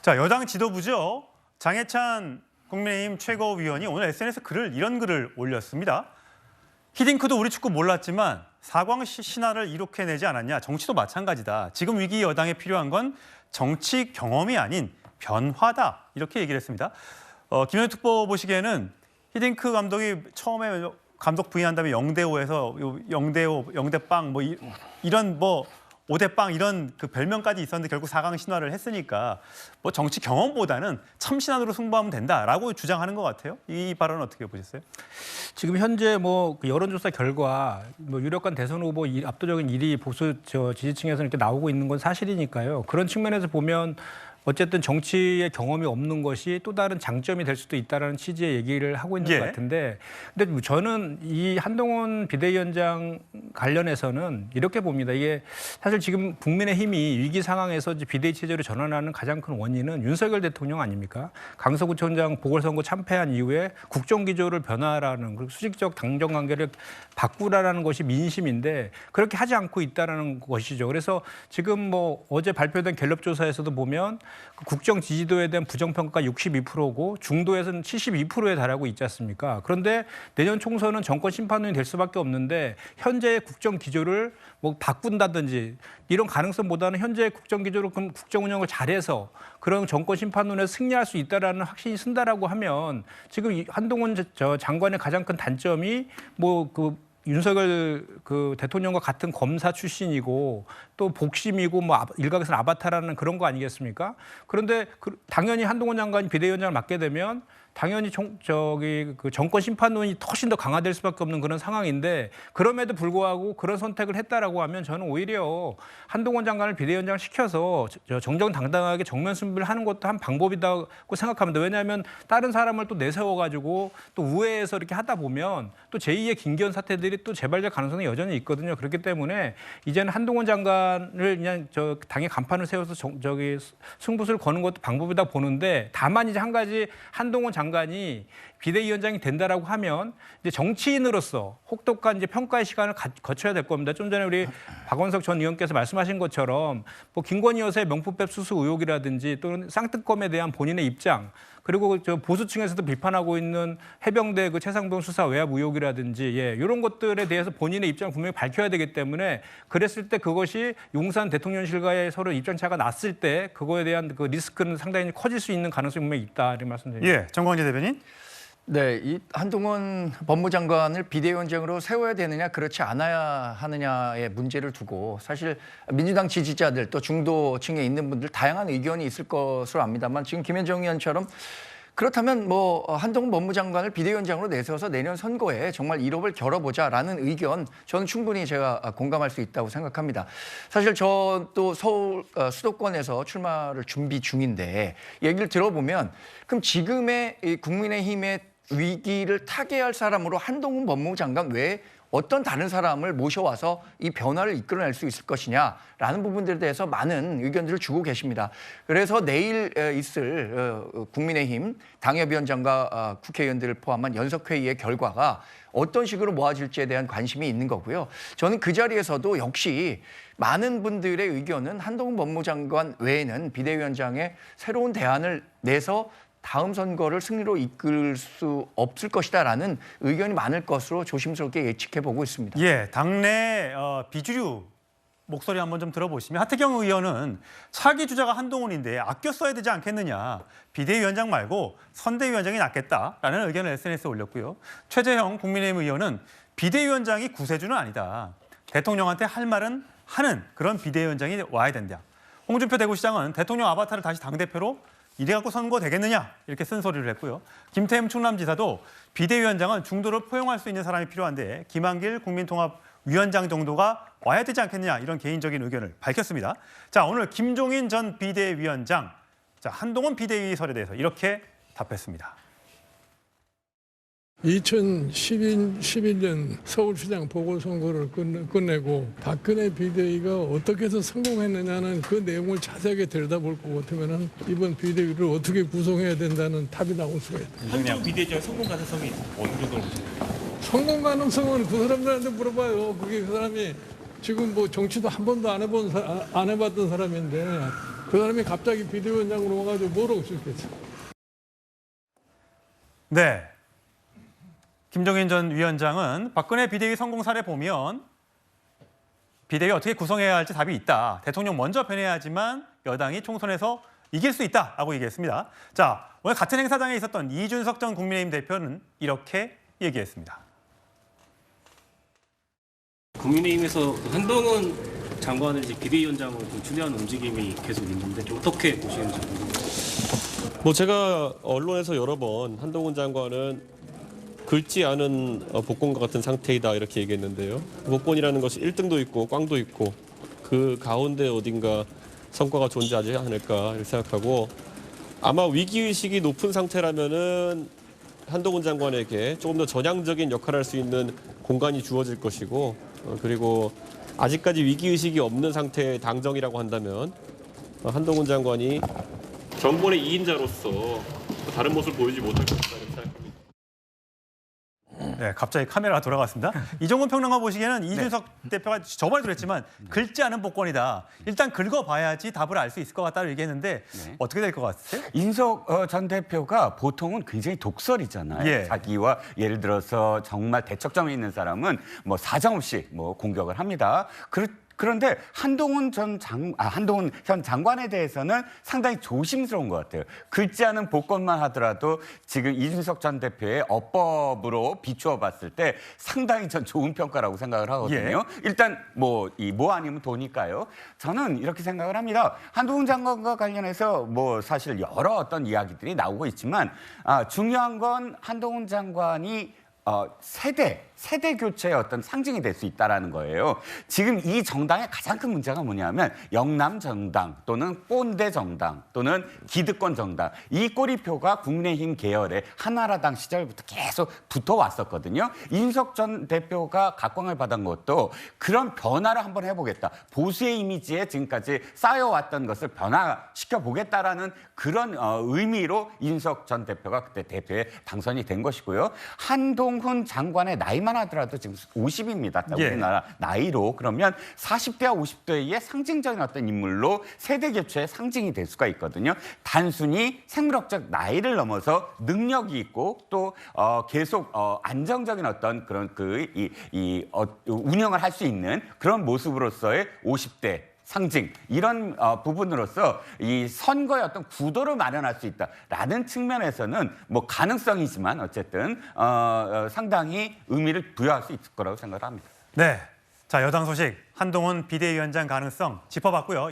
자, 여당 지도부죠. 장해찬 국민의힘 최고위원이 오늘 SNS 이런 글을 올렸습니다. 히딩크도 우리 축구 몰랐지만 사광시 신화를 이렇게 내지 않았냐. 정치도 마찬가지다. 지금 위기 여당에 필요한 건 정치 경험이 아닌 변화다. 이렇게 얘기를 했습니다. 김현우 특보 보시기에는 히딩크 감독이 처음에 감독 부임한 다음에 0대5에서 0대5, 0대0 이런 5대0 이런 그 별명까지 있었는데 결국 4강 신화를 했으니까 정치 경험보다는 참 신안으로 승부하면 된다라고 주장하는 것 같아요. 이 발언은 어떻게 보셨어요? 지금 현재 그 여론조사 결과 유력한 대선 후보 압도적인 1위 보수 지지층에서 이렇게 나오고 있는 건 사실이니까요. 그런 측면에서 보면 어쨌든 정치의 경험이 없는 것이 또 다른 장점이 될 수도 있다는 취지의 얘기를 하고 있는 것 같은데, 근데 저는 이 한동훈 비대위원장 관련해서는 이렇게 봅니다. 이게 사실 지금 국민의힘이 위기 상황에서 비대위 체제로 전환하는 가장 큰 원인은 윤석열 대통령 아닙니까? 강서구청장 보궐선거 참패한 이후에 국정기조를 변화하라는, 그리고 수직적 당정관계를 바꾸라는 것이 민심인데 그렇게 하지 않고 있다는 것이죠. 그래서 지금 어제 발표된 갤럽 조사에서도 보면 국정 지지도에 대한 부정평가가 62%고 중도에서는 72%에 달하고 있지 않습니까? 그런데 내년 총선은 정권 심판론이 될 수밖에 없는데 현재의 국정 기조를 바꾼다든지 이런 가능성보다는 현재의 국정 기조로 국정 운영을 잘해서 그런 정권 심판론에 승리할 수 있다라는 확신이 쓴다라고 하면 지금 한동훈 장관의 가장 큰 단점이 윤석열 대통령과 같은 검사 출신이고 또 복심이고 일각에서는 아바타라는 그런 거 아니겠습니까? 그런데 당연히 한동훈 장관이 비대위원장을 맡게 되면 당연히 정권 심판론이 훨씬 더 강화될 수밖에 없는 그런 상황인데, 그럼에도 불구하고 그런 선택을 했다라고 하면 저는 오히려 한동훈 장관을 비대위원장 시켜서 정정당당하게 정면 승부를 하는 것도 한 방법이라고 생각합니다. 왜냐하면 다른 사람을 또 내세워가지고 또 우회해서 이렇게 하다 보면 또 제2의 김기현 사태들이 또 재발될 가능성이 여전히 있거든요. 그렇기 때문에 이제는 한동훈 장관을 그냥 당의 간판을 세워서 승부수를 거는 것도 방법이다 보는데, 다만 이제 한 가지 한동훈 장관이 비대위원장이 된다라고 하면 이제 정치인으로서 혹독한 이제 평가의 시간을 거쳐야 될 겁니다. 좀 전에 우리 박원석 전 의원께서 말씀하신 것처럼 김건희 여사의 명품백 수수 의혹이라든지 또는 쌍특검에 대한 본인의 입장, 그리고 보수층에서도 비판하고 있는 해병대 최상병 수사 외압 의혹이라든지 이런 것들에 대해서 본인의 입장을 분명히 밝혀야 되기 때문에, 그랬을 때 그것이 용산 대통령실과의 서로 입장 차가 났을 때 그거에 대한 리스크는 상당히 커질 수 있는 가능성이 분명히 있다 이런 말씀드립니다. 예, 정광재 대변인. 네, 이 한동훈 법무장관을 비대위원장으로 세워야 되느냐 그렇지 않아야 하느냐의 문제를 두고 사실 민주당 지지자들 또 중도층에 있는 분들 다양한 의견이 있을 것으로 압니다만, 지금 김현정 의원처럼 그렇다면 한동훈 법무장관을 비대위원장으로 내세워서 내년 선거에 정말 1업을 겨뤄보자라는 의견, 저는 충분히 제가 공감할 수 있다고 생각합니다. 사실 저도 서울 수도권에서 출마를 준비 중인데 얘기를 들어보면 그럼 지금의 이 국민의힘의 위기를 타개할 사람으로 한동훈 법무장관 외에 어떤 다른 사람을 모셔와서 이 변화를 이끌어낼 수 있을 것이냐라는 부분들에 대해서 많은 의견들을 주고 계십니다. 그래서 내일 있을 국민의힘 당협위원장과 국회의원들을 포함한 연석회의의 결과가 어떤 식으로 모아질지에 대한 관심이 있는 거고요. 저는 그 자리에서도 역시 많은 분들의 의견은 한동훈 법무장관 외에는 비대위원장의 새로운 대안을 내서 다음 선거를 승리로 이끌 수 없을 것이다라는 의견이 많을 것으로 조심스럽게 예측해보고 있습니다. 예, 당내 비주류 목소리 한번 좀 들어보시면 하태경 의원은 차기 주자가 한동훈인데 아껴 써야 되지 않겠느냐. 비대위원장 말고 선대위원장이 낫겠다라는 의견을 SNS에 올렸고요. 최재형 국민의힘 의원은 비대위원장이 구세주는 아니다. 대통령한테 할 말은 하는 그런 비대위원장이 와야 된다. 홍준표 대구시장은 대통령 아바타를 다시 당대표로 이래갖고 선거 되겠느냐 이렇게 쓴소리를 했고요. 김태흠 충남지사도 비대위원장은 중도를 포용할 수 있는 사람이 필요한데 김한길 국민통합위원장 정도가 와야 되지 않겠느냐 이런 개인적인 의견을 밝혔습니다. 자, 오늘 김종인 전 비대위원장, 한동훈 비대위설에 대해서 이렇게 답했습니다. 2011년 서울시장 보궐선거를 끝내고 박근혜 비대위가 어떻게 해서 성공했느냐는 그 내용을 자세하게 들여다볼 것 같으면 이번 비대위를 어떻게 구성해야 된다는 답이 나올 수가 있다. 한동훈 비대위의 성공 가능성이 어느 정도로 보십니까? 성공 가능성은 그 사람들한테 물어봐요. 그게 그 사람이 지금 정치도 한 번도 안 해봤던 사람인데 그 사람이 갑자기 비대위원장으로 와가지고 뭐라고 수 있겠어. 네. 김종인 전 위원장은 박근혜 비대위 성공 사례 보면 비대위 어떻게 구성해야 할지 답이 있다. 대통령 먼저 변해야지만 여당이 총선에서 이길 수 있다라고 얘기했습니다. 자, 오늘 같은 행사장에 있었던 이준석 전 국민의힘 대표는 이렇게 얘기했습니다. 국민의힘에서 한동훈 장관을 이제 비대위원장으로 좀 추대하는 움직임이 계속 있는데 좀 어떻게 보시는지 궁금합니다. 뭐 제가 언론에서 여러 번 한동훈 장관은 긁지 않은 복권과 같은 상태이다 이렇게 얘기했는데요. 복권이라는 것이 1등도 있고 꽝도 있고 그 가운데 어딘가 성과가 존재하지 않을까 이렇게 생각하고 아마 위기의식이 높은 상태라면은 한동훈 장관에게 조금 더 전향적인 역할을 할 수 있는 공간이 주어질 것이고 그리고 아직까지 위기의식이 없는 상태의 당정이라고 한다면 한동훈 장관이 정권의 2인자로서 다른 모습을 보이지 못할 것이다 이렇게 생각합니다. 네, 갑자기 카메라가 돌아갔습니다. 이종훈 평론가 보시기에는 이준석 대표가 저번에도 그랬지만 긁지 않은 복권이다. 일단 긁어봐야지 답을 알 수 있을 것 같다고 얘기했는데 어떻게 될 것 같으세요? 인석 전 대표가 보통은 굉장히 독설이잖아요. 예. 자기와 예를 들어서 정말 대척점에 있는 사람은 뭐 사정없이 뭐 공격을 합니다. 그런데 한동훈 현 장관에 대해서는 상당히 조심스러운 것 같아요. 긁지 않은 복권만 하더라도 지금 이준석 전 대표의 어법으로 비추어 봤을 때 상당히 전 좋은 평가라고 생각을 하거든요. 일단 뭐 아니면 도니까요. 저는 이렇게 생각을 합니다. 한동훈 장관과 관련해서 뭐 사실 여러 어떤 이야기들이 나오고 있지만 중요한 건 한동훈 장관이 세대 교체의 어떤 상징이 될 수 있다라는 거예요. 지금 이 정당의 가장 큰 문제가 뭐냐면 영남 정당 또는 꼰대 정당 또는 기득권 정당 이 꼬리표가 국민의힘 계열의 한나라당 시절부터 계속 붙어왔었거든요. 이준석 전 대표가 각광을 받은 것도 그런 변화를 한번 해보겠다. 보수의 이미지에 지금까지 쌓여왔던 것을 변화시켜 보겠다라는 그런 의미로 이준석 전 대표가 그때 대표에 당선이 된 것이고요. 한동훈 장관의 나이만 하더라도 지금 50입니다. 우리나라 나이로. 그러면 40대와 50대의 상징적인 어떤 인물로 세대 교체의 상징이 될 수가 있거든요. 단순히 생물학적 나이를 넘어서 능력이 있고 또 계속 안정적인 어떤 그런 운영을 할 수 있는 그런 모습으로서의 50대 상징 이런 부분으로서 이 선거의 어떤 구도를 마련할 수 있다라는 측면에서는 뭐 가능성이지만 어쨌든 상당히 의미를 부여할 수 있을 거라고 생각을 합니다. 네, 자 여당 소식 한동훈 비대위원장 가능성 짚어봤고요.